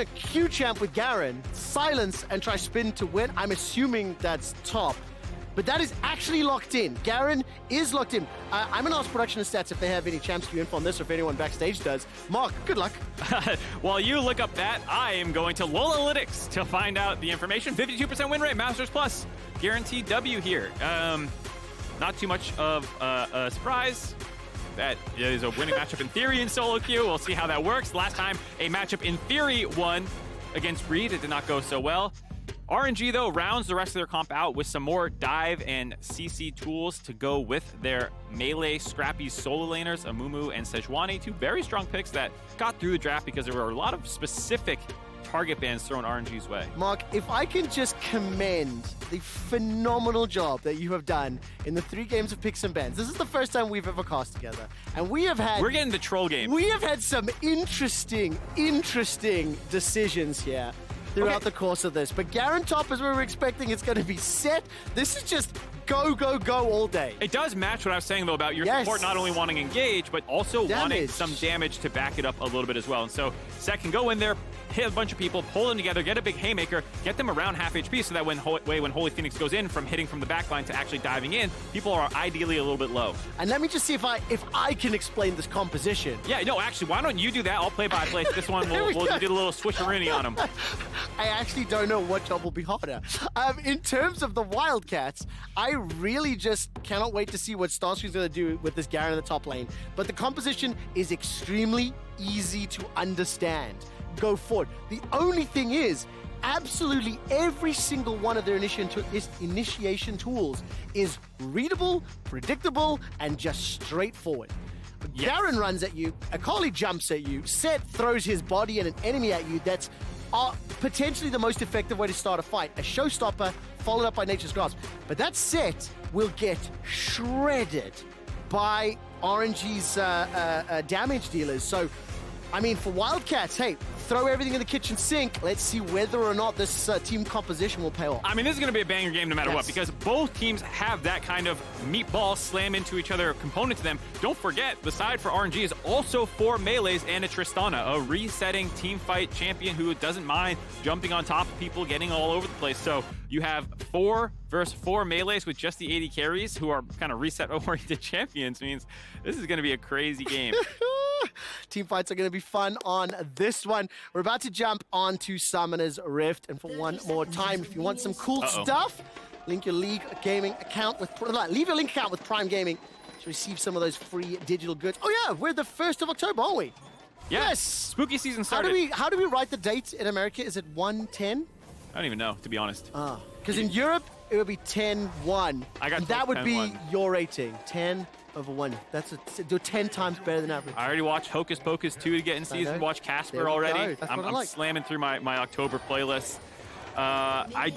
gonna Q champ with Garen, silence, and try spin to win. I'm assuming that's top. But that is actually locked in. Garen is locked in. I'm gonna ask production and stats if they have any champs to info on this or if anyone backstage does. Mark, good luck. While you look up that, I am going to Lolalytics to find out the information. 52% win rate, Masters Plus. Guaranteed W here. Not too much of a surprise. That is a winning matchup in theory in solo queue. We'll see how that works. Last time a matchup in theory won against Breed. It did not go so well. RNG, though, rounds the rest of their comp out with some more dive and CC tools to go with their melee scrappy solo laners, Amumu and Sejuani, two very strong picks that got through the draft because there were a lot of specific target bans thrown RNG's way. Mark, if I can just commend the phenomenal job that you have done in the 3 games of picks and bans. This is the first time we've ever cast together. And we're getting the troll game. We have had some interesting decisions here throughout the course of this. But Garen top, as we were expecting, it's going to be set. This is just go, go, go all day. It does match what I was saying, though, about your support not only wanting engage, but also wanting some damage to back it up a little bit as well. And so Set can go in there, hit a bunch of people, pull them together, get a big haymaker, get them around half HP so that when Holy Phoenix goes in from hitting from the backline to actually diving in, people are ideally a little bit low. And let me just see if I can explain this composition. Yeah, no, actually, why don't you do that? I'll play by play. This one, we'll do a little switcheroony on him. I actually don't know what job will be harder. In terms of the Wildcats, I really just cannot wait to see what Starscream's going to do with this Garen in the top lane. But the composition is extremely easy to understand. Go forward. The only thing is, absolutely every single one of their initiation tools is readable, predictable, and just straightforward. Yes. Garen runs at you, Akali jumps at you, Set throws his body and an enemy at you. That's potentially the most effective way to start a fight. A showstopper followed up by Nature's Grasp. But that Set will get shredded by RNG's damage dealers. So, I mean, for Wildcats, hey, throw everything in the kitchen sink. Let's see whether or not this team composition will pay off. I mean, this is going to be a banger game no matter what, because both teams have that kind of meatball slam into each other component to them. Don't forget, the side for RNG is also 4 melees and a Tristana, a resetting team fight champion who doesn't mind jumping on top of people, getting all over the place. So you have 4 versus 4 melees with just the 80 carries who are kind of reset-oriented champions. Means this is going to be a crazy game. Team fights are going to be fun on this one. We're about to jump onto Summoner's Rift, and for one more time, if you want some cool stuff, leave your link account with Prime Gaming to receive some of those free digital goods. Oh yeah, we're the 1st of October, aren't we? Yeah. Yes. Spooky season started. How do we write the date in America? Is it 1/10? I don't even know, to be honest. Because in Europe, it would be 10-1. That would be your rating. 10 over 1. Do 10 times better than average. I already watched Hocus Pocus 2 to get in season. Watch Casper already. I'm slamming through my October playlist. I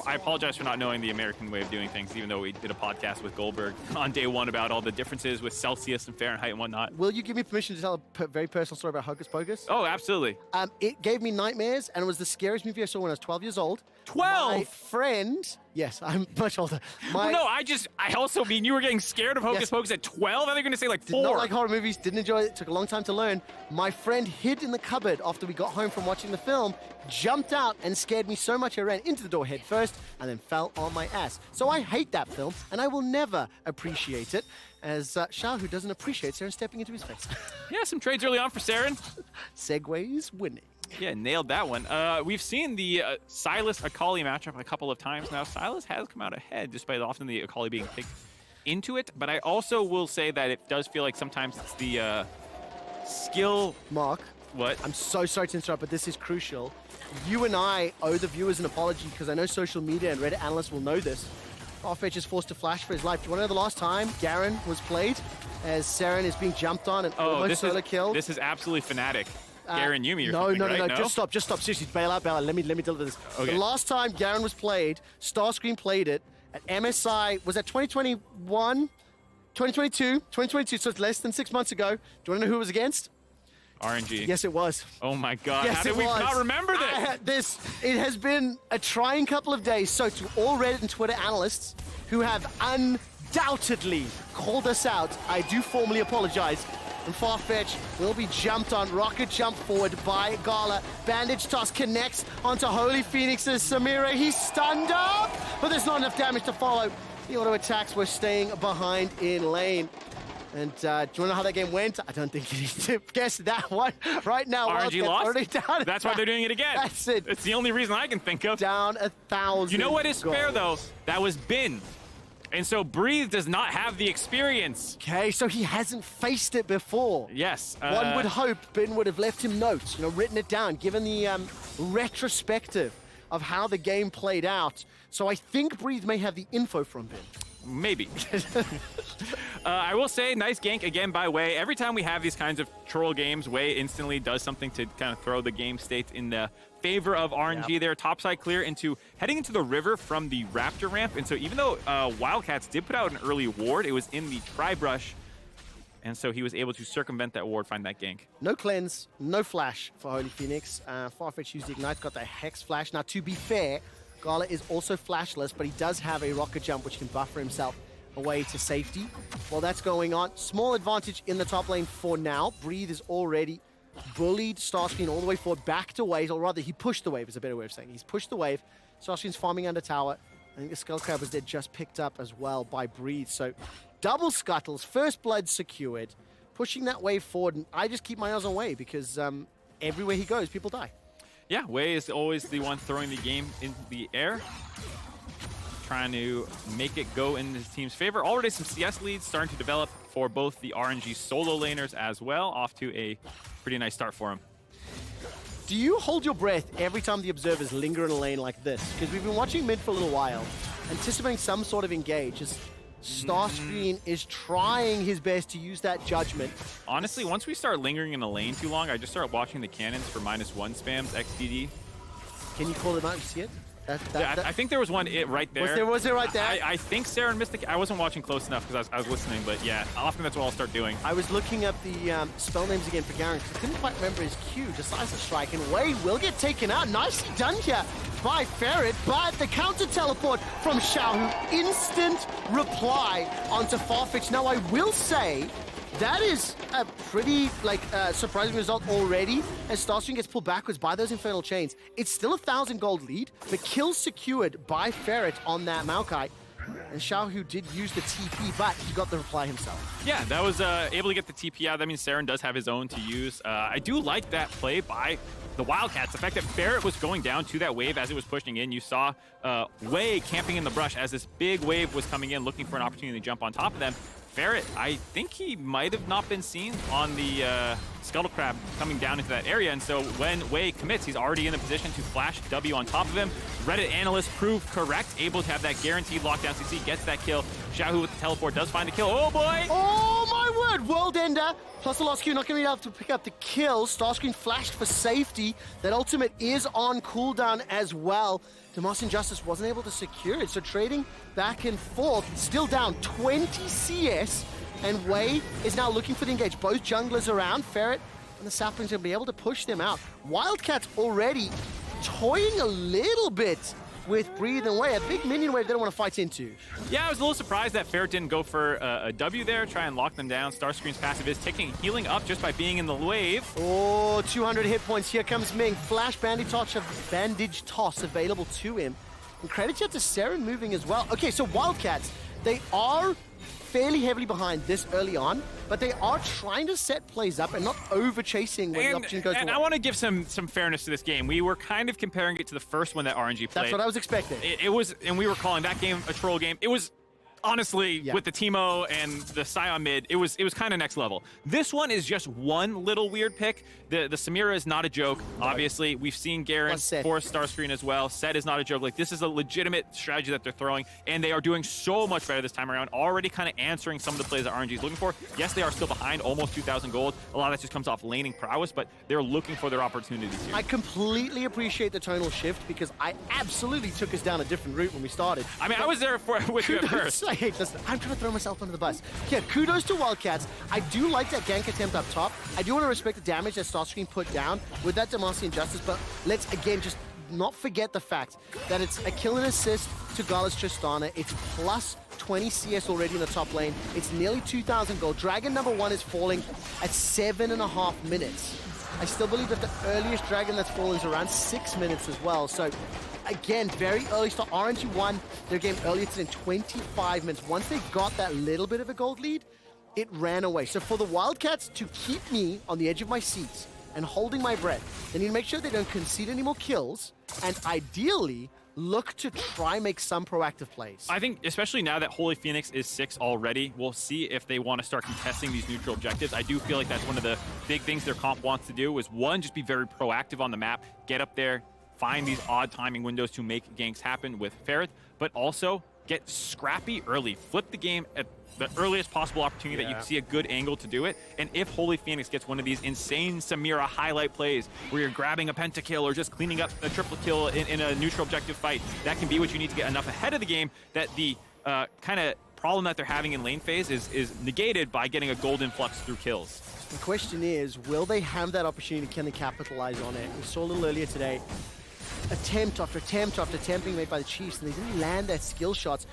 apologize for not knowing the American way of doing things, even though we did a podcast with Goldberg on day 1 about all the differences with Celsius and Fahrenheit and whatnot. Will you give me permission to tell a very personal story about Hocus Pocus? Oh, absolutely. It gave me nightmares, and it was the scariest movie I saw when I was 12 years old. 12? My friend... Yes, I'm much older. No, I also mean you were getting scared of Hocus Pocus at 12? I think you're going to say like 4. Did not like horror movies, didn't enjoy it, took a long time to learn. My friend hid in the cupboard after we got home from watching the film, jumped out and scared me so much I ran into the door head first and then fell on my ass. So I hate that film, and I will never appreciate it, as Shah, who doesn't appreciate Saren stepping into his face. Yeah, some trades early on for Saren. Segways winning. Yeah, nailed that one. We've seen the Sylas-Akali matchup a couple of times now. Sylas has come out ahead, despite often the Akali being picked into it. But I also will say that it does feel like sometimes it's the skill... Mark. What? I'm so sorry to interrupt, but this is crucial. You and I owe the viewers an apology, because I know social media and Reddit analysts will know this. Farfetch is forced to flash for his life. Do you want to know the last time Garen was played? As Saren is being jumped on and almost solo killed. This is absolutely Fnatic. Garen Yuumi or no, something, no, right? no, just stop. Seriously, bail out. Let me deliver this. Okay. The last time Garen was played, Starscream played it at MSI, was that 2021? 2022, so it's less than 6 months ago. Do you want to know who it was against? RNG. Yes, it was. Oh my God. Yes, how did we not remember this? It has been a trying couple of days. So to all Reddit and Twitter analysts who have undoubtedly called us out, I do formally apologize. And Farfetch will be jumped on. Rocket jump forward by Gala. Bandage toss connects onto Holy Phoenix's Samira. He's stunned up, but there's not enough damage to follow. The auto attacks were staying behind in lane. And do you want to know how that game went? I don't think you need to guess that one right now. RNG lost? Already down. That's why they're doing it again. That's it. It's the only reason I can think of. Down 1,000. You know what is goals. fair, though? That was Bin. And so Breathe does not have the experience. Okay, so he hasn't faced it before. Yes. One would hope Ben would have left him notes, written it down, given the retrospective of how the game played out. So I think Breathe may have the info from Ben. Maybe. I will say, nice gank again by Wei. Every time we have these kinds of troll games, Wei instantly does something to kind of throw the game state in the favor of RNG there. Topside clear heading into the river from the Raptor ramp. And so even though Wildcats did put out an early ward, it was in the tri-brush. And so he was able to circumvent that ward, find that gank. No cleanse, no flash for Holy Phoenix. Farfetch used the Ignite, got the Hex flash. Now, to be fair, Gala is also flashless, but he does have a rocket jump which can buffer himself away to safety. While that's going on, small advantage in the top lane for now. Breathe is already bullied Starscreen all the way forward, back to wave, or rather he pushed the wave is a better way of saying it. He's pushed the wave. Starscreen's farming under tower. I think the Skull Crab was there, just picked up as well by Breathe. So double scuttles, first blood secured, pushing that wave forward, and I just keep my eyes on Wei because everywhere he goes, people die. Yeah, Wei is always the one throwing the game in the air, trying to make it go in his team's favor. Already some CS leads starting to develop for both the RNG solo laners as well. Off to a pretty nice start for him. Do you hold your breath every time the observers linger in a lane like this? Because we've been watching mid for a little while, anticipating some sort of engage. Just Starscreen is trying his best to use that judgment. Honestly, once we start lingering in a lane too long, I just start watching the cannons for -1 spams, XDD. Can you call them out? You see it? I think there was one right there. Was there right there? I think Saren missed the... I wasn't watching close enough because I was listening, but yeah, often that's what I'll start doing. I was looking up the spell names again for Garen because I couldn't quite remember his Q. Decisive strike, and Wei will get taken out. Nicely done here by Ferret, but the counter teleport from Xiaohu. Instant reply onto Farfetch. Now, I will say that is a pretty surprising result already as Starscreen gets pulled backwards by those Infernal Chains. It's still 1,000 gold lead. The kill secured by Ferret on that Maokai. And Xiaohu did use the TP, but he got the reply himself. Yeah, that was able to get the TP out. That means Saren does have his own to use. I do like that play by the Wildcats. The fact that Ferret was going down to that wave as it was pushing in. You saw Wei camping in the brush as this big wave was coming in, looking for an opportunity to jump on top of them. Ferret, I think he might have not been seen on the Scuttle Crab coming down into that area, and so when Wei commits, he's already in the position to flash W on top of him. Reddit analyst proved correct, able to have that guaranteed lockdown CC, gets that kill. Xiaohu with the teleport does find the kill. Oh boy! Oh my word! World Ender plus the lost Q, not going to be able to pick up the kill. Starscreen flashed for safety. That ultimate is on cooldown as well. Demacian Justice wasn't able to secure it, so trading back and forth, still down 20 CS, and Wei is now looking for the engage. Both junglers around, Ferret and the Saplings will be able to push them out. Wildcats already toying a little bit with Breathe and Wei, a big minion wave they don't want to fight into. Yeah, I was a little surprised that Ferret didn't go for a W there, try and lock them down. Starscreen's passive is healing up just by being in the wave. Oh, 200 hit points. Here comes Ming. Flash bandage toss available to him. And credit here to Saren moving as well. Okay, so Wildcats, they are fairly heavily behind this early on, but they are trying to set plays up and not over-chasing when the opportunity goes And away. I want to give some fairness to this game. We were kind of comparing it to the first one that RNG played. That's what I was expecting. It was, and we were calling that game a troll game. It was, honestly, with the Teemo and the Scion mid, it was kind of next level. This one is just one little weird pick. The Samira is not a joke, obviously. We've seen Garen force Starscreen as well. Set is not a joke. Like, this is a legitimate strategy that they're throwing, and they are doing so much better this time around, already kind of answering some of the plays that RNG is looking for. Yes, they are still behind, almost 2,000 gold. A lot of that just comes off laning prowess, but they're looking for their opportunities here. I completely appreciate the tonal shift because I absolutely took us down a different route when we started. I mean, I was there with you at first. I hate this. I'm trying to throw myself under the bus. Yeah, kudos to Wildcats. I do like that gank attempt up top. I do want to respect the damage that Starscreen put down with that Demacian Justice, but let's again just not forget the fact that it's a kill and assist to Gala's Tristana. It's plus 20 CS already in the top lane. It's nearly 2,000 gold. Dragon number 1 is falling at 7.5 minutes. I still believe that the earliest dragon that's fallen is around 6 minutes as well. So again, very early start. RNG won their game earlier today in 25 minutes. Once they got that little bit of a gold lead, it ran away. So for the Wildcats to keep me on the edge of my seats and holding my breath, they need to make sure they don't concede any more kills, and ideally look to try make some proactive plays. I think especially now that Holy Phoenix is 6 already, we'll see if they want to start contesting these neutral objectives. I do feel like that's one of the big things their comp wants to do is, one, just be very proactive on the map, get up there, find these odd timing windows to make ganks happen with Ferret, but also get scrappy early. Flip the game at the earliest possible opportunity that you can see a good angle to do it. And if Holy Phoenix gets one of these insane Samira highlight plays where you're grabbing a pentakill or just cleaning up a triple kill in a neutral objective fight, that can be what you need to get enough ahead of the game that the kind of problem that they're having in lane phase is negated by getting a gold influx through kills. The question is, will they have that opportunity? Can they capitalize on it? We saw a little earlier today, attempt after attempt after attempt being made by the Chiefs, and they didn't land their skill shots.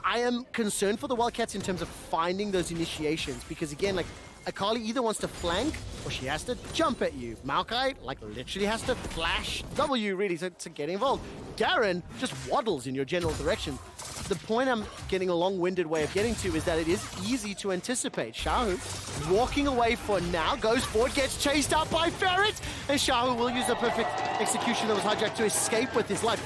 I am concerned for the Wildcats in terms of finding those initiations, because again, like, Akali either wants to flank or she has to jump at you. Maokai, like, literally has to flash W, really, to get involved. Garen just waddles in your general direction. The point I'm getting a long-winded way of getting to is that it is easy to anticipate. Shahu walking away for now, goes forward, gets chased out by Ferret, and Shahu will use the perfect execution that was hijacked to escape with his life.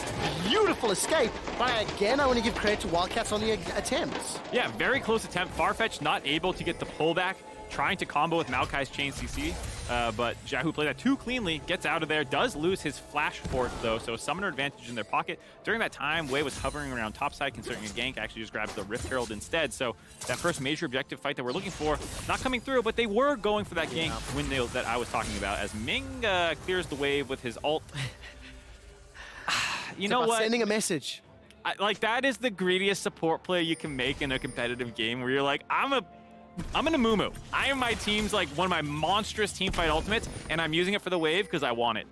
Beautiful escape, but again, I want to give credit to Wildcats on the attempts. Yeah, very close attempt. Farfetch not able to get the pullback, trying to combo with Maokai's chain CC, but Jahu played that too cleanly, gets out of there, does lose his flash force though, so summoner advantage in their pocket. During that time, Wei was hovering around topside, considering a gank, actually just grabs the Rift Herald instead, so that first major objective fight that we're looking for, not coming through, but they were going for that gank windmill that I was talking about, as Ming clears the wave with his ult. You know what? Sending a message. Like, that is the greediest support play you can make in a competitive game, where you're like, I'm an Amumu. I am my team's, like, one of my monstrous teamfight ultimates, and I'm using it for the wave because I want it.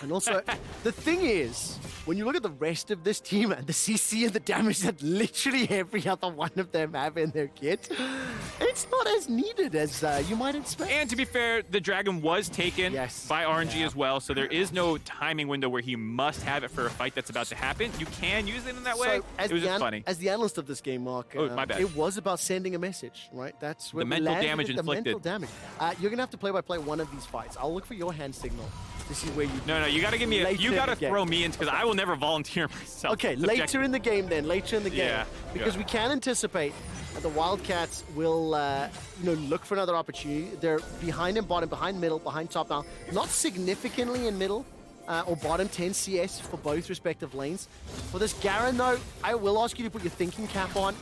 And also, the thing is, when you look at the rest of this team and the CC and the damage that literally every other one of them have in their kit, it's not as needed as you might expect. And to be fair, the Dragon was taken by RNG as well, so there is no timing window where he must have it for a fight that's about to happen. You can use it in that way. It was just funny. As the analyst of this game, Mark, my bad. It was about sending a message, right? That's where the mental damage inflicted. The mental damage. You're gonna have to play-by-play one of these fights. I'll look for your hand signal. This is where you. No, you gotta give me you gotta throw me in, because I will never volunteer myself. Okay, later in the game then. Later in the game, because we can anticipate that the Wildcats will, look for another opportunity. They're behind in bottom, behind middle, behind top now. Not significantly in middle or bottom, 10 CS for both respective lanes. For this Garen though, I will ask you to put your thinking cap on.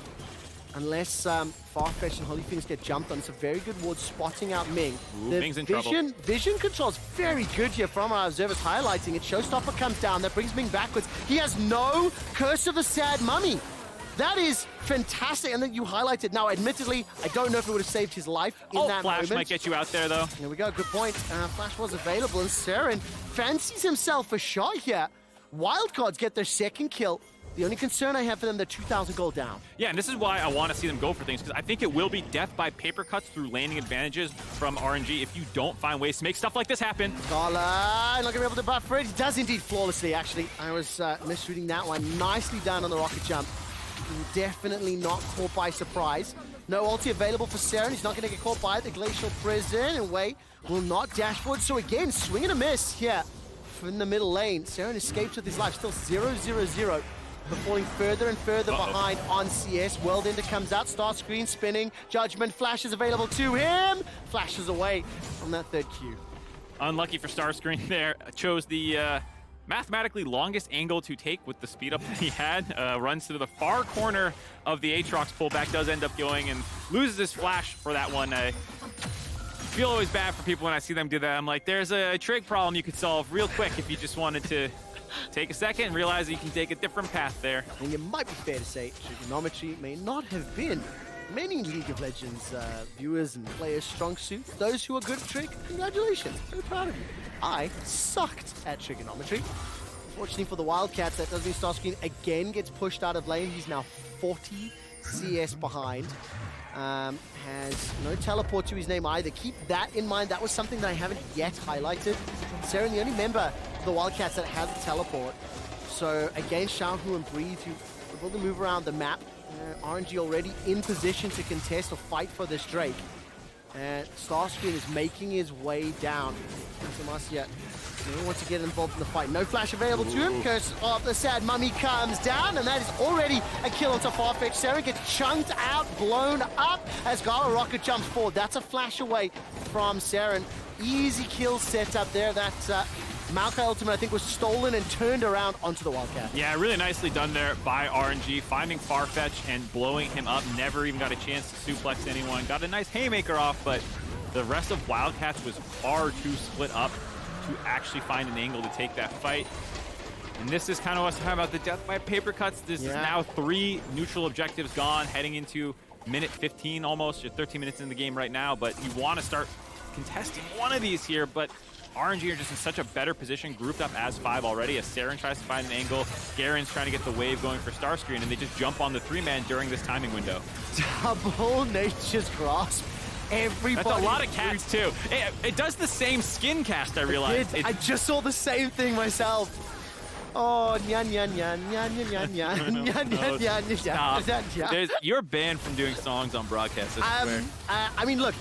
Unless Farfetch and Holy Phoenix get jumped on. It's a very good ward spotting out Ming. Ooh, Ming's in trouble. Vision control's very good here from our observers highlighting it. Showstopper comes down. That brings Ming backwards. He has no Curse of the Sad Mummy. That is fantastic. And then you highlighted. Now, admittedly, I don't know if it would have saved his life in that Flash moment. might get you out there, though. There we go. Good point. Flash was available. And Seren fancies himself a shot here. Wildcards get their second kill. The only concern I have for them, they're 2,000 gold down. Yeah, and this is why I want to see them go for things, because I think it will be death by paper cuts through landing advantages from RNG if you don't find ways to make stuff like this happen. Scholar, not going to be able to buffer it. He does indeed flawlessly, actually. I was misreading that one. Nicely done on the rocket jump. Definitely not caught by surprise. No ulti available for Seren. He's not going to get caught by the Glacial Prison, and Wei will not dash forward. So again, swing and a miss here from the middle lane. Seren escapes with his life, still 0-0-0. But falling further and further behind on CS. Worldender comes out, Starscreen spinning. Judgment Flash is available to him. Flashes away on that third Q. Unlucky for Starscreen there. Chose the mathematically longest angle to take with the speed up that he had. Runs to the far corner of the Aatrox pullback. Does end up going and loses his flash for that one. I feel always bad for people when I see them do that. I'm like, there's a trig problem you could solve real quick if you just wanted to take a second and realize that you can take a different path there. And it might be fair to say trigonometry may not have been many League of Legends viewers and players' strong suit. Those who are good at trig, congratulations. Very proud of you. I sucked at trigonometry. Unfortunately for the Wildcats, that does mean Starscreen again gets pushed out of lane. He's now 40 CS behind. Has no teleport to his name either. Keep that in mind. That was something that I haven't yet highlighted. Saren, the only member of the Wildcats that has a teleport. So against Xiaohu and Breathe, who are able to move around the map. RNG already in position to contest or fight for this Drake. And Starscream is making his way down. Demacia wants to get involved in the fight. No flash available to him because the sad mummy comes down, and that is already a kill onto Farfetch. Saren gets chunked out, blown up as Gala Rocket jumps forward. That's a flash away from Saren. Easy kill set up there. That Maokai ultimate, I think, was stolen and turned around onto the Wildcat. Yeah, really nicely done there by RNG, finding Farfetch and blowing him up. Never even got a chance to suplex anyone. Got a nice haymaker off, but the rest of Wildcats was far too split up to actually find an angle to take that fight. And this is kind of what's talking about the death by paper cuts. This is now 3 neutral objectives gone, heading into minute 15 almost. You're 13 minutes in the game right now, but you want to start contesting one of these here, but RNG are just in such a better position, grouped up as 5 already, as Saren tries to find an angle. Garen's trying to get the wave going for Starscreen, and they just jump on the 3-man during this timing window. Double Nature's Grasp. Everybody. That's a lot of cats, too. It does the same skin cast, I realized. I just saw the same thing myself. Oh, nyan, nyan, nyan, nyan, nyan, nyan, nyan, nyan, nyan, nyan, nyan. You're banned from doing songs on broadcast, I swear. I mean, look.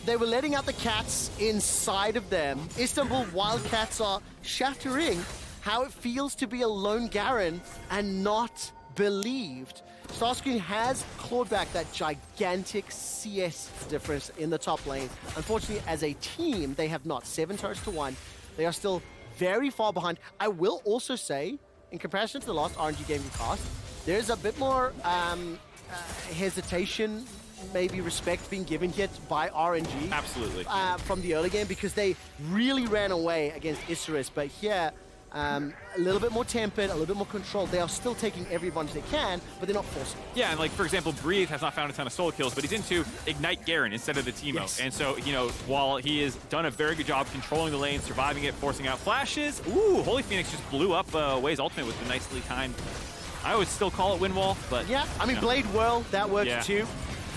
They were letting out the cats inside of them. Istanbul Wildcats are shattering how it feels to be a lone Garen and not believed. Starscreen has clawed back that gigantic CS difference in the top lane. Unfortunately, as a team, they have not. 7 turrets to 1. They are still very far behind. I will also say, in comparison to the last RNG game we cast, there's a bit more hesitation, maybe respect being given here by RNG. Absolutely. From the early game, because they really ran away against Isurus. But here, a little bit more tempered, a little bit more controlled. They are still taking every advantage they can, but they're not forcing it. Yeah, and like, for example, Breathe has not found a ton of solo kills, but he's into Ignite Garen instead of the Teemo. Yes. And so, you know, while he has done a very good job controlling the lane, surviving it, forcing out flashes, ooh, Holy Phoenix just blew up Wei's ultimate with the nicely timed. I would still call it win wall, but... Yeah, I mean, Blade Whirl, that works too.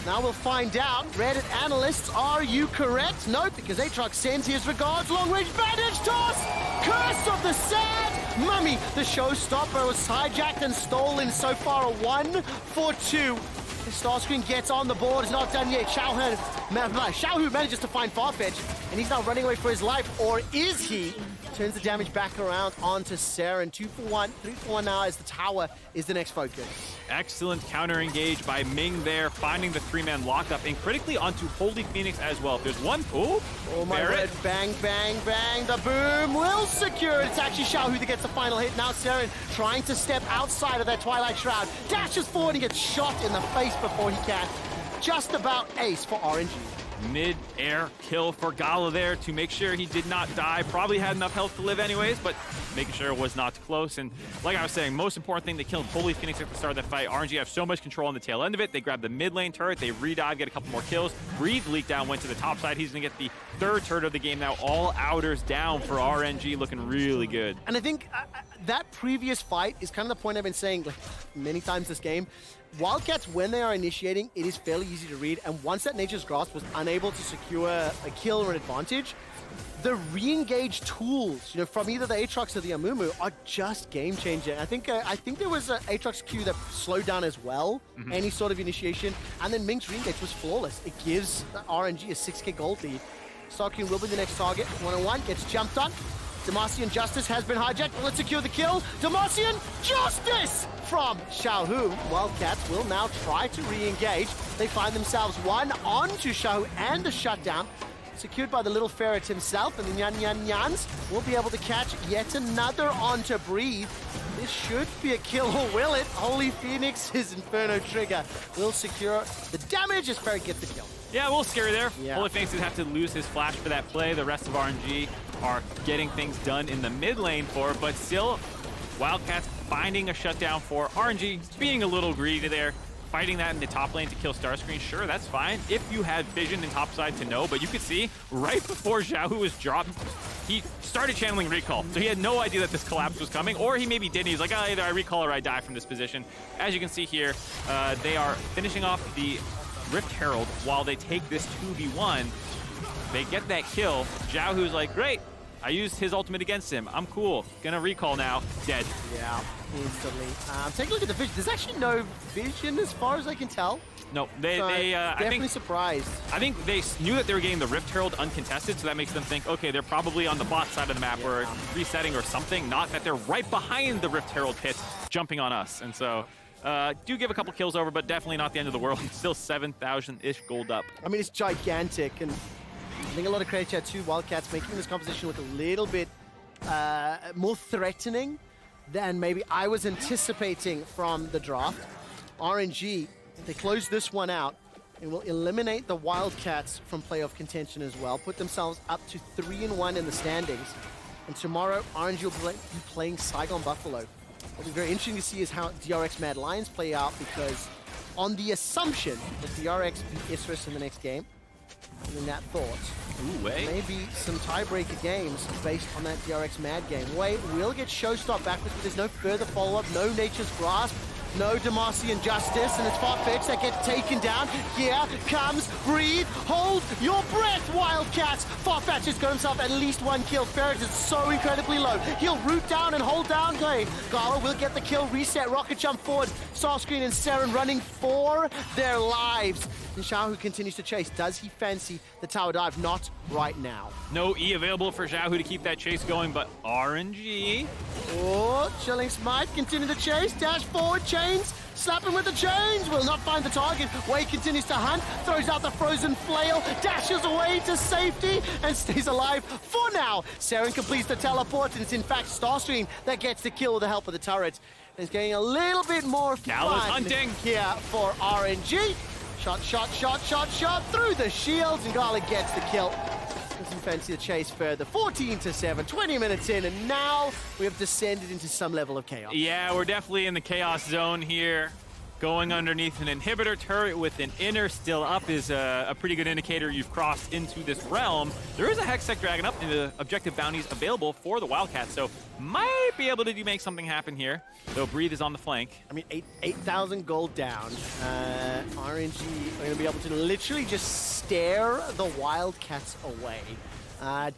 Now we'll find out. Reddit analysts, are you correct? No, because Aatrox sends his regards. Long-range bandage toss! Curse of the sad mummy! The showstopper was hijacked and stolen. So far, a 1 for 2. Starscreen gets on the board. It's not done yet. Xiaohu manages to find Farfetch, and he's now running away for his life. Or is he? Turns the damage back around onto Saren. 2 for 1, 3 for 1 now as the tower is the next focus. Excellent counter engage by Ming there, finding the 3-man lockup, and critically onto Holy Phoenix as well. If there's one, oh my word, bang, bang, bang, the boom will secure it. It's actually Xiaohu that gets the final hit. Now Saren trying to step outside of that Twilight Shroud, dashes forward and gets shot in the face before he can. Just about ace for RNG. Mid-air kill for Gala there to make sure he did not die. Probably had enough health to live anyways, but making sure it was not close. And like I was saying, most important thing, they killed Holy Phoenix at the start of that fight. RNG have so much control on the tail end of it. They grab the mid lane turret, they redive, get a couple more kills. Breathe leaked down, went to the top side. He's gonna get the 3rd turret of the game now. All outers down for RNG, looking really good. And I think that previous fight is kind of the point I've been saying like many times this game. Wildcats, when they are initiating, it is fairly easy to read, and once that Nature's Grasp was unable to secure a kill or an advantage, the re-engage tools, you know, from either the Aatrox or the Amumu are just game-changing. I think there was an Aatrox Q that slowed down as well, any sort of initiation, and then Ming's re-engage was flawless. It gives RNG a 6k gold lead. Starscreen will be the next target. 1-on-1, gets jumped on. Demacian Justice has been hijacked. Let's secure the kill. Demacian Justice from Xiaohu. Wildcats will now try to re-engage. They find themselves one onto Xiaohu and the shutdown. Secured by the little ferret himself, and the Nyan Nyan Nyans will be able to catch yet another onto Breathe. This should be a kill, or will it? Holy Phoenix, his Inferno trigger will secure the damage as Ferret gets the kill. Yeah, a little scary there. Yeah. Holy Phoenix would have to lose his flash for that play. The rest of RNG are getting things done in the mid lane for, but still, Wildcats finding a shutdown for RNG, being a little greedy there, fighting that in the top lane to kill Starscreen, sure, that's fine. If you had vision in topside to know, but you could see right before Xiaohu was dropped, he started channeling recall. So he had no idea that this collapse was coming, or he maybe didn't. He's like, oh, either I recall or I die from this position. As you can see here, they are finishing off the Rift Herald while they take this 2v1. They get that kill. Xiaohu's like, great, I used his ultimate against him. I'm cool. Gonna recall now. Dead. Yeah, instantly. Take a look at the vision. There's actually no vision as far as I can tell. No, definitely surprised. I think they knew that they were getting the Rift Herald uncontested, so that makes them think, okay, they're probably on the bot side of the map or resetting or something, not that they're right behind the Rift Herald pit jumping on us. And so, do give a couple kills over, but definitely not the end of the world. Still 7,000-ish gold up. I mean, it's gigantic, and I think a lot of credit here to Wildcats making this composition look a little bit more threatening than maybe I was anticipating from the draft. RNG, they close this one out and will eliminate the Wildcats from playoff contention as well, put themselves up to 3-1 in the standings. And tomorrow, RNG will be playing Saigon Buffalo. What'll be very interesting to see is how DRX Mad Lions play out, because on the assumption that DRX beat Isris in the next game, in that thought, maybe some tiebreaker games based on that DRX Mad game. Wei will get showstopped backwards, but there's no further follow-up, no Nature's Grasp, no Demacian Justice, and it's Farfetch that gets taken down. Here comes Breathe. Hold your breath, Wildcats. Farfetch has got himself at least one kill. Ferret is so incredibly low. He'll root down and hold down. Gala will get the kill. Reset, rocket jump forward. Starscreen and Saren running for their lives. And Xiaohu continues to chase. Does he fancy the tower dive? Not right now. No E available for Xiaohu to keep that chase going, but RNG. Oh, Chilling Smite, continue the chase. Dash forward, chains. Slap him with the chains. Will not find the target. Wei continues to hunt. Throws out the frozen flail. Dashes away to safety and stays alive for now. Saren completes the teleport, and it's in fact Starscreen that gets the kill with the help of the turret. It's getting a little bit more Gala's fun hunting here for RNG. Shot through the shields, and Garlic gets the kill. Doesn't fancy the chase further. 14-7, 20 minutes in, and now we have descended into some level of chaos. Yeah, we're definitely in the chaos zone here. Going underneath an inhibitor turret with an inner still up is a pretty good indicator you've crossed into this realm. There is a Hextech Dragon up and the objective bounties available for the Wildcats, so might be able to make something happen here. Though Breathe is on the flank. I mean, 8,000 gold down. RNG are going to be able to literally just stare the Wildcats away.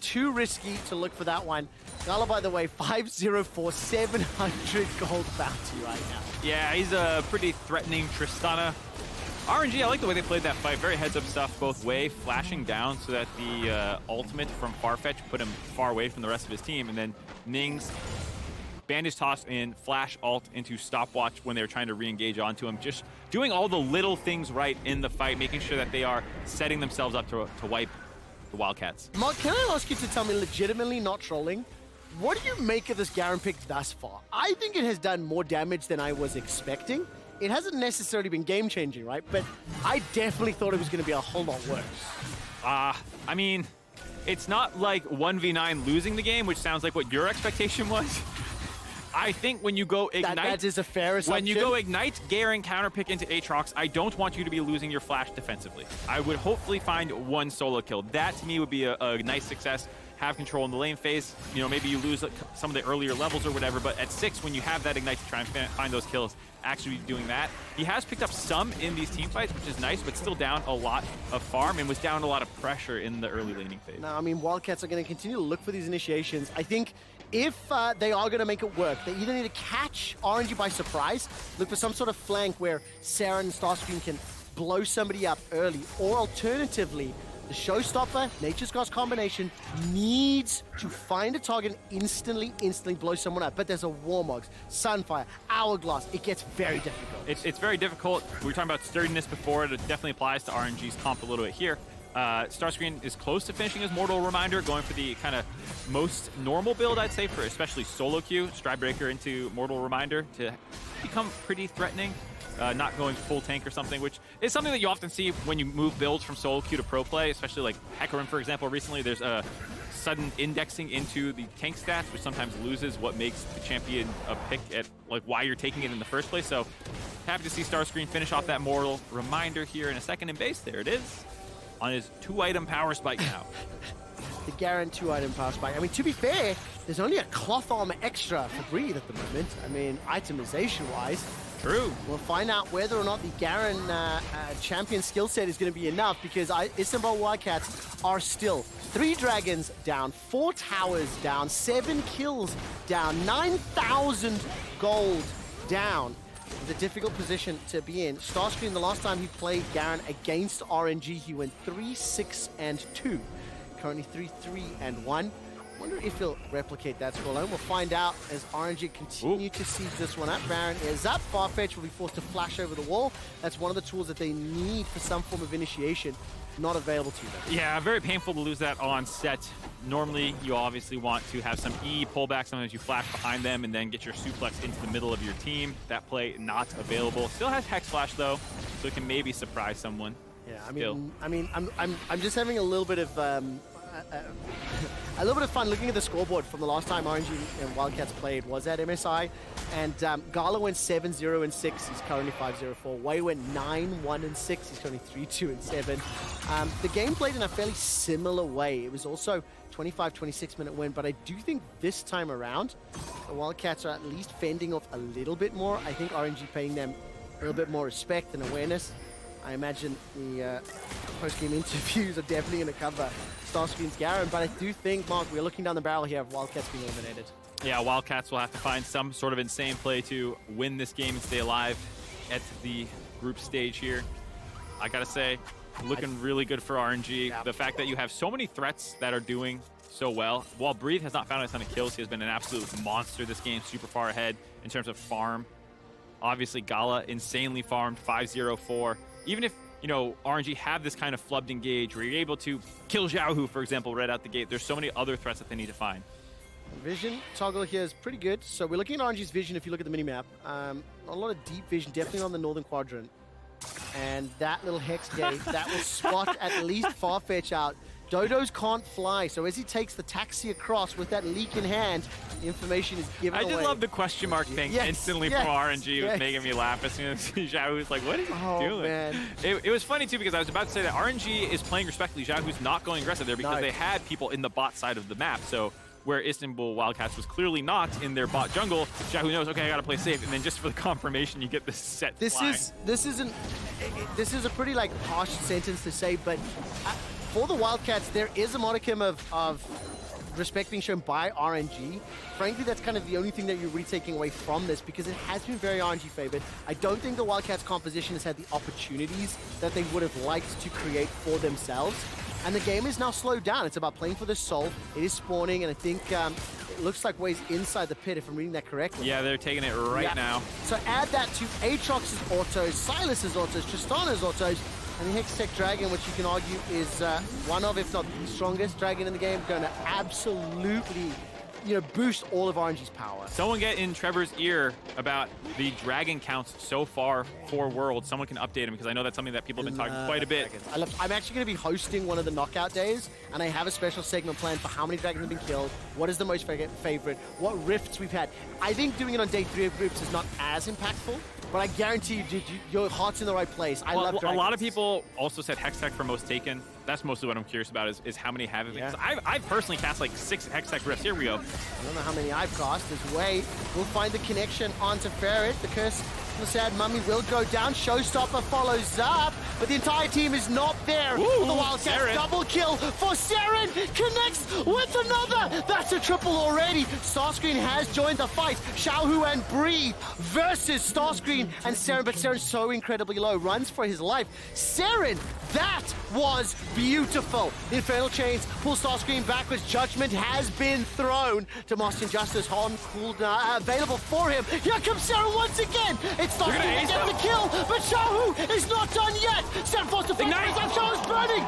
Too risky to look for that one. Gala, by the way, 504, 700 gold bounty right now. Yeah, he's a pretty threatening Tristana. RNG, I like the way they played that fight. Very heads-up stuff both way, flashing down so that the ultimate from Farfetch put him far away from the rest of his team. And then Ning's bandage toss in, flash ult into stopwatch when they were trying to re-engage onto him. Just doing all the little things right in the fight, making sure that they are setting themselves up to wipe the Wildcats. Mark, can I ask you to tell me, legitimately not trolling, what do you make of this Garen pick thus far? I think it has done more damage than I was expecting. It hasn't necessarily been game-changing, right? But I definitely thought it was going to be a whole lot worse. I mean, it's not like 1v9 losing the game, which sounds like what your expectation was. I think when you go Ignite... That is a fair assumption. When you go Ignite, Garen counterpick into Aatrox, I don't want you to be losing your flash defensively. I would hopefully find one solo kill. That, to me, would be a nice success. Have control in the lane phase. You know, maybe you lose some of the earlier levels or whatever, but at 6, when you have that Ignite to try and find those kills, actually doing that. He has picked up some in these team fights, which is nice, but still down a lot of farm and was down a lot of pressure in the early laning phase. Now, I mean, Wildcats are going to continue to look for these initiations. I think if they are going to make it work, they either need to catch RNG by surprise, look for some sort of flank where Saren and Starscreen can blow somebody up early, or alternatively, the Showstopper, Nature's Grasp combination needs to find a target and instantly blow someone up. But there's a Warmogs, Sunfire, Hourglass. It gets very difficult. It's very difficult. We were talking about sturdiness before. It definitely applies to RNG's comp a little bit here. Starscreen is close to finishing his Mortal Reminder, going for the kind of most normal build, I'd say, for especially solo queue. Stridebreaker into Mortal Reminder to become pretty threatening. Not going full tank or something, which is something that you often see when you move builds from solo queue to pro play, especially like Hecarim, for example. Recently, there's a sudden indexing into the tank stats, which sometimes loses what makes the champion a pick at like why you're taking it in the first place. So Happy to see Starscream finish off that mortal. Reminder here in a second in base. There it is. On his 2-item power spike now. The Garen 2-item power spike. I mean, to be fair, there's only a cloth armor extra for Breathe at the moment. I mean, itemization-wise. True. We'll find out whether or not the Garen champion skill set is going to be enough, because Istanbul Wildcats are still 3 dragons down, 4 towers down, 7 kills down, 9,000 gold down. It's a difficult position to be in. Starscream, the last time he played Garen against RNG, he went 3-6-2. Currently 3-3-1. Wonder if he'll replicate that scoreline. We'll find out as RNG continue to seize this one up. Baron is up. Farfetch will be forced to flash over the wall. That's one of the tools that they need for some form of initiation. Not available to them. Yeah, very painful to lose that on set. Normally, you obviously want to have some E pullback. Sometimes you flash behind them and then get your suplex into the middle of your team. That play not available. Still has Hex Flash though, so it can maybe surprise someone. Yeah, I'm just having a little bit of fun looking at the scoreboard from the last time RNG and Wildcats played was at MSI, and Gala went 7-0-6. He's currently 5-0-4. Wei went 9-1-6. He's currently 3-2-7. The game played in a fairly similar way. It was also 25-26 minute win, but I do think this time around the Wildcats are at least fending off a little bit more. I think RNG paying them a little bit more respect and awareness. I imagine the post-game interviews are definitely going to cover Starscream's Garen, but I do think, Mark, we're looking down the barrel here of Wildcats being eliminated. Yeah, Wildcats will have to find some sort of insane play to win this game and stay alive at the group stage here. I gotta say, looking really good for RNG. Yeah. The fact that you have so many threats that are doing so well. While Breathe has not found a ton of kills, he has been an absolute monster this game, super far ahead in terms of farm. Obviously, Gala insanely farmed, 5-0-4. Even if, you know, RNG have this kind of flubbed engage where you're able to kill Xiaohu, for example, right out the gate, there's so many other threats that they need to find. Vision toggle here is pretty good. So we're looking at RNG's vision if you look at the minimap. A lot of deep vision, definitely on the northern quadrant. And that little hex gate, that will spot at least Farfetch out. Dodos can't fly, so as he takes the taxi across with that leak in hand, the information is given away. I just love the question mark thing instantly from RNG. It was making me laugh as soon as Xiaohu was like, what is he doing? Man. It was funny, too, because I was about to say that RNG is playing respectfully. Xiaohu's not going aggressive there because they had people in the bot side of the map. So where Istanbul Wildcats was clearly not in their bot jungle, Xiaohu knows, okay, I gotta play safe. And then just for the confirmation, you get this set This is a pretty, like, harsh sentence to say, but for the Wildcats, there is a modicum of respect being shown by RNG. Frankly, that's kind of the only thing that you're really taking away from this, because it has been very RNG favored. I don't think the Wildcats composition has had the opportunities that they would have liked to create for themselves. And the game is now slowed down. It's about playing for the soul. It is spawning, and I think it looks like Wei's inside the pit, if I'm reading that correctly. Yeah, they're taking it right now. So add that to Aatrox's autos, Silas's autos, Tristana's autos, and the Hextech Dragon, which you can argue is one of, if not the strongest dragon in the game, going to absolutely, you know, boost all of RNG's power. Someone get in Trevor's ear about the dragon counts so far for Worlds. Someone can update him, because I know that's something that people have been talking quite a bit. I'm actually going to be hosting one of the knockout days, and I have a special segment planned for how many dragons have been killed, what is the most favorite, what rifts we've had. I think doing it on day 3 of groups is not as impactful, but I guarantee you, dude, your heart's in the right place. I love dragons. A lot of people also said Hextech for most taken. That's mostly what I'm curious about is how many have it. Because I've personally cast like 6 Hextech rifts. Here we go. I don't know how many I've cast. This way, we'll find the connection onto Ferret. The curse from the sad mummy will go down. Showstopper follows up, but the entire team is not there. Ooh, the Wildcats double kill for Saren. Connects with another. That's a triple already. Starscreen has joined the fight. Xiaohu and Bree versus Starscreen and Saren, but Saren's so incredibly low. Runs for his life. Saren, that was beautiful. The Infernal Chains pull Starscreen backwards. Judgment has been thrown to Master Injustice. Horn cooldown available for him. Here comes Saren once again. It's Starscreen to get the kill, but Xiaohu is not done yet. Saren forced to fight. Xiaohu's burning.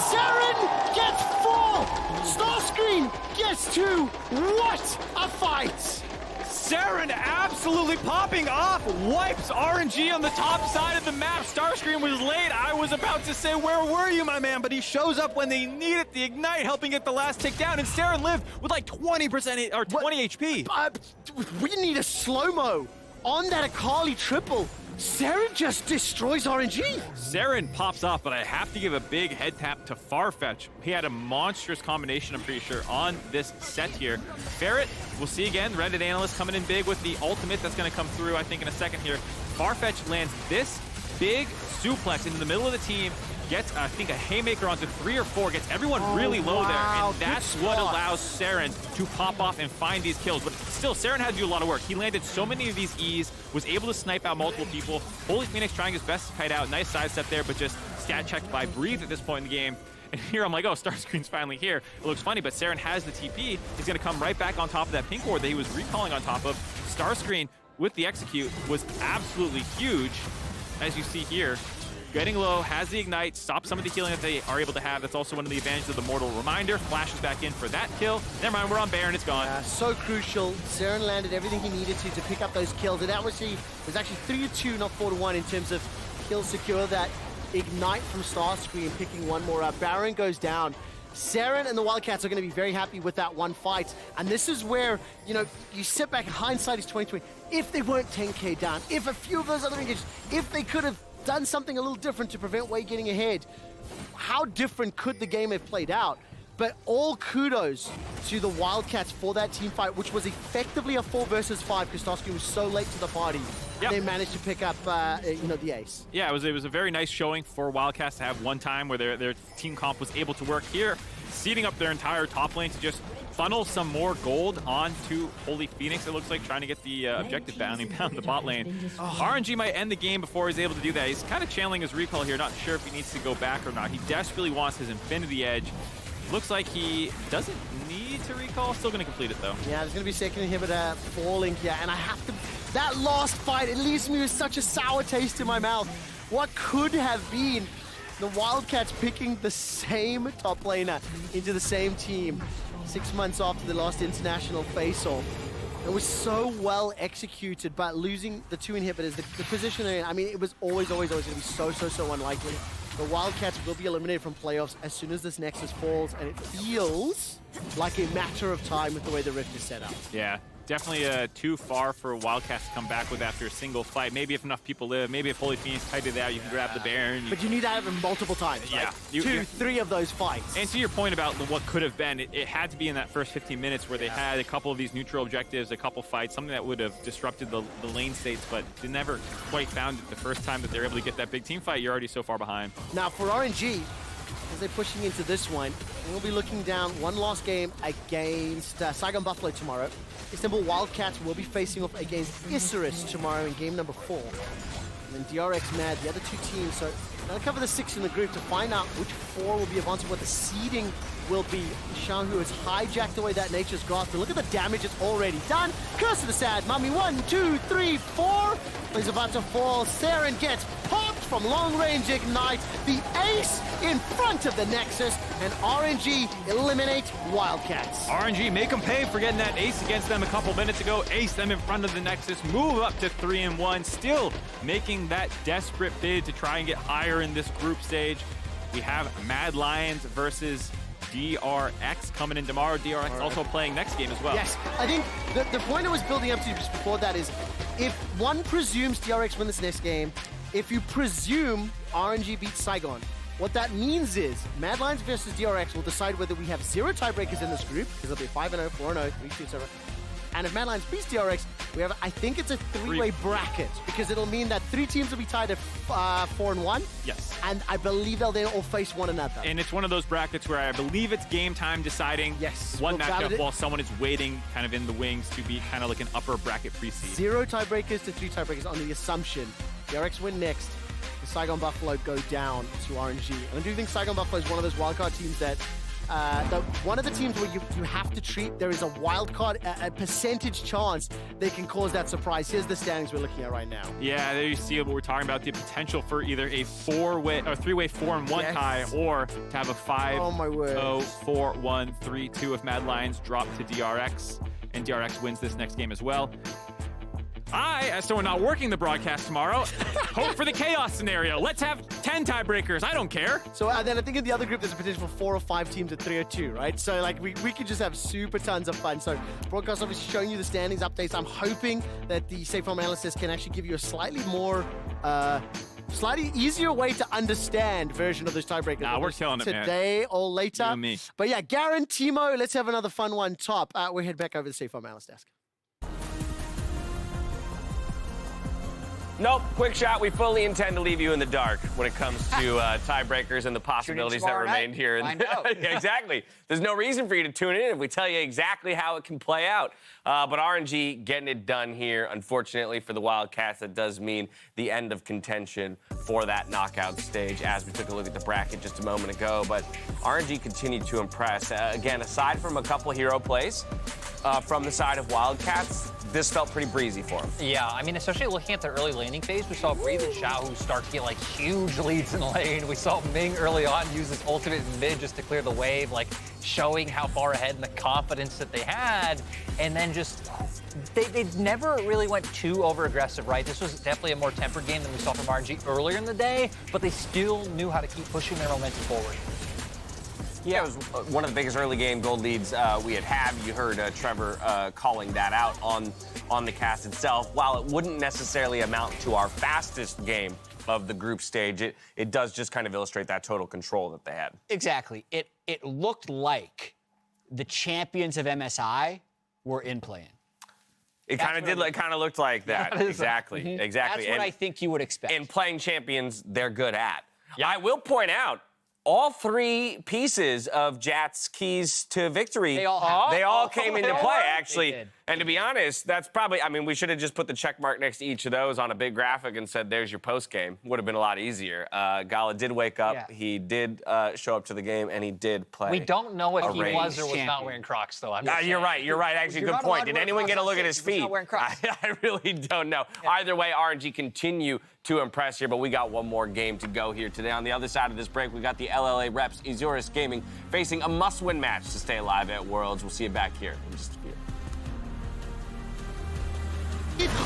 Saren gets 4. Starscreen gets 2. What a fight! Saren absolutely popping off, wipes RNG on the top side of the map. Starscream was late. I was about to say, where were you, my man? But he shows up when they need it. The Ignite helping get the last tick down, and Saren lived with like 20% or 20 HP. We need a slow-mo on that Akali triple. Saren just destroys RNG. Saren pops off, but I have to give a big head tap to Farfetch. He had a monstrous combination, I'm pretty sure, on this set here. Ferret, we'll see again. Reddit analyst coming in big with the ultimate that's going to come through, I think, in a second here. Farfetch lands this big suplex into the middle of the team, gets, I think, a haymaker onto 3 or 4, gets everyone really low there, and that's what allows Saren to pop off and find these kills. But still, Saren had to do a lot of work. He landed so many of these E's, was able to snipe out multiple people. Holy Phoenix trying his best to kite out. Nice sidestep there, but just stat checked by Breathe at this point in the game. And here I'm like, oh, Starscreen's finally here. It looks funny, but Saren has the TP. He's going to come right back on top of that pink ward that he was recalling on top of. Starscreen with the execute was absolutely huge, as you see here. Getting low, has the ignite, stops some of the healing that they are able to have. That's also one of the advantages of the Mortal Reminder. Flashes back in for that kill. Never mind, we're on Baron, it's gone. So crucial. Saren landed everything he needed to pick up those kills. And that was it was actually 3-2, not 4-1 in terms of kills secure. That ignite from Starscreen, picking one more up. Baron goes down. Saren and the Wildcats are going to be very happy with that one fight. And this is where, you know, you sit back, hindsight is 2020. If they weren't 10K down, if a few of those other engages, if they could have done something a little different to prevent Wei getting ahead, how different could the game have played out? But all kudos to the Wildcats for that team fight, which was effectively a 4 versus 5 because Starscreen was so late to the party. Yep. They managed to pick up, you know, the ace. Yeah, it was a very nice showing for Wildcats to have one time where their team comp was able to work here, seeding up their entire top lane to just funnel some more gold onto Holy Phoenix. It looks like trying to get the objective bounding down the bot lane. RNG might end the game before he's able to do that. He's kind of channeling his recall here, not sure if he needs to go back or not. He desperately wants his Infinity Edge. Looks like he doesn't need to recall. Still going to complete it, though. Yeah, there's going to be second inhibitor falling here, and I have to... That last fight, it leaves me with such a sour taste in my mouth. What could have been the Wildcats picking the same top laner into the same team 6 months after the last international face-off. It was so well executed, but losing the 2 inhibitors, the position they're in, I mean, it was always going to be so unlikely. The Wildcats will be eliminated from playoffs as soon as this Nexus falls, and it feels like a matter of time with the way the Rift is set up. Yeah, definitely too far for Wildcats to come back with after a single fight. Maybe if enough people live, maybe if Holy Phoenix kited it out, you can grab the Baron. But you need to have it multiple times. Yeah. Like 2, 3 of those fights. And to your point about what could have been, it had to be in that first 15 minutes where they had a couple of these neutral objectives, a couple fights, something that would have disrupted the lane states, but they never quite found it the first time that they're able to get that big team fight. You're already so far behind. Now for RNG, as they're pushing into this one, we'll be looking down one last game against Saigon Buffalo tomorrow. Istanbul Wildcats will be facing off against Isurus tomorrow in game number 4. And then DRX Mad, the other 2 teams. So I'll cover the 6 in the group to find out which 4 will be advancing, what the seeding will be. Xianghu has hijacked away that Nature's Grasp. But look at the damage it's already done. Curse of the Sad Mummy, 1, 2, 3, 4. He's about to fall. Saren gets popped from long-range ignite. The ace in front of the Nexus, and RNG eliminate Wildcats. RNG, make them pay for getting that ace against them a couple minutes ago. Ace them in front of the Nexus, move up to 3-1, still making that desperate bid to try and get higher in this group stage. We have Mad Lions versus DRX coming in tomorrow. DRX also playing next game as well. Yes, I think the point I was building up to just before that is, if one presumes DRX win this next game, if you presume RNG beats Saigon, what that means is Mad Lions versus DRX will decide whether we have 0 tiebreakers in this group, because it'll be 5-0, 4-0, 3-2, etc. And if Mad Lions beats DRX, we have, I think it's a 3-way bracket, because it'll mean that 3 teams will be tied at 4-1. Yes. And I believe they'll then all face one another. And it's one of those brackets where I believe it's game time deciding one matchup while someone is waiting kind of in the wings to be kind of like an upper bracket pre-seed. 0 tiebreakers to 3 tiebreakers on the assumption DRX win next, the Saigon Buffalo go down to RNG. And I do think Saigon Buffalo is one of those wildcard teams that one of the teams where you have to treat, there is a wildcard, a percentage chance they can cause that surprise. Here's the standings we're looking at right now. Yeah, there you see what we're talking about, the potential for either a 4-way or 3-way 4-1 tie, or to have a 5-0, 4-1, 3-2 if Mad Lions drop to DRX and DRX wins this next game as well. I, as someone not working the broadcast tomorrow, hope for the chaos scenario. Let's have 10 tiebreakers. I don't care. So then I think in the other group, there's a potential for 4 or 5 teams at 3 or 2, right? So like we could just have super tons of fun. So broadcast obviously showing you the standings updates. I'm hoping that the Safe Farm analysis can actually give you a slightly more, slightly easier way to understand version of those tiebreakers. Nah, we're killing it, man. Today or later. You and me. But yeah, Garen, Timo, let's have another fun one top. We'll head back over to the Safe Farm analyst desk. Nope, quick shot. We fully intend to leave you in the dark when it comes to tiebreakers and the possibilities that remained here. Find out. Yeah, exactly. There's no reason for you to tune in if we tell you exactly how it can play out. But RNG getting it done here. Unfortunately for the Wildcats, that does mean the end of contention for that knockout stage, as we took a look at the bracket just a moment ago. But RNG continued to impress. Again, aside from a couple hero plays from the side of Wildcats, this felt pretty breezy for them. Yeah, I mean, especially looking at the early laning phase, we saw Breathe and Xiao start to get, like, huge leads in lane. We saw Ming early on use his ultimate in mid just to clear the wave, like, showing how far ahead and the confidence that they had. And then just, they never really went too over-aggressive, right? This was definitely a more tempered game than we saw from RNG earlier in the day, but they still knew how to keep pushing their momentum forward. Yeah, it was one of the biggest early game gold leads we had had. You heard Trevor calling that out on the cast itself. While it wouldn't necessarily amount to our fastest game of the group stage, it does just kind of illustrate that total control that they had. Exactly. It looked like the champions of MSI were in play-in. It kind of did. It kind of looked like that. Exactly. Exactly. That's what I think you would expect. And playing champions, they're good at. Yeah. I will point out, all 3 pieces of Jat's keys to victory, They all came into play, actually. They did. And to be honest, that's probably, I mean, we should have just put the check mark next to each of those on a big graphic and said, there's your post game. Would have been a lot easier. Gala did wake up. Yeah. He did show up to the game, and he did play. We don't know if he range was or was not champion. wearing Crocs, though. You're right. You're right. Actually, You're good not allowed point. to Did wear anyone Crocs get a on look at his stage. He was feet? not wearing Crocs. I really don't know. Either way, RNG continue to impress here, but we got one more game to go here today. On the other side of this break, we got the LLA reps, Azurus Gaming, facing a must-win match to stay alive at Worlds. We'll see you back here in just a few.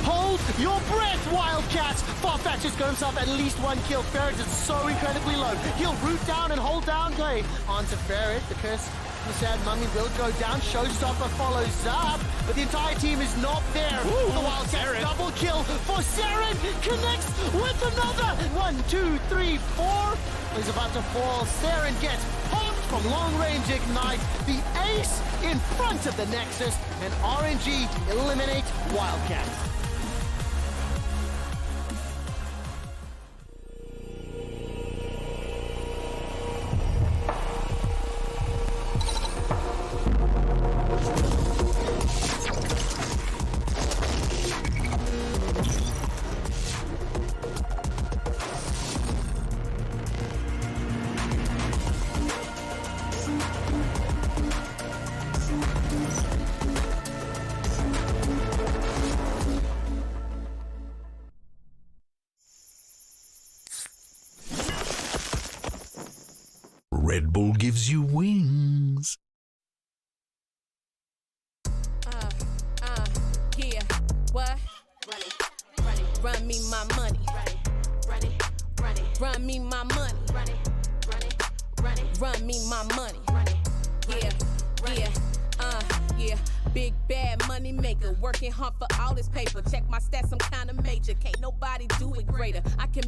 Hold your breath, Wildcats! Farfetch has got himself at least 1 kill. Ferret is so incredibly low. He'll root down and hold down. Okay, on to Ferret. The curse of the sad mummy will go down. Showstopper follows up, but the entire team is not there. Ooh, the Wildcats Saren. double kill for Saren. Connects with another. 1, 2, 3, 4. He's about to fall. Saren gets popped from long-range ignite. The ace in front of the Nexus, and RNG eliminate Wildcats. Red Bull gives you wings. Yeah, what? Run me my money. Run me my money. Run me my money. Yeah. Big bad money maker, working hard for all this paper. Check my stats, I'm kinda major. Can't nobody do it greater. I can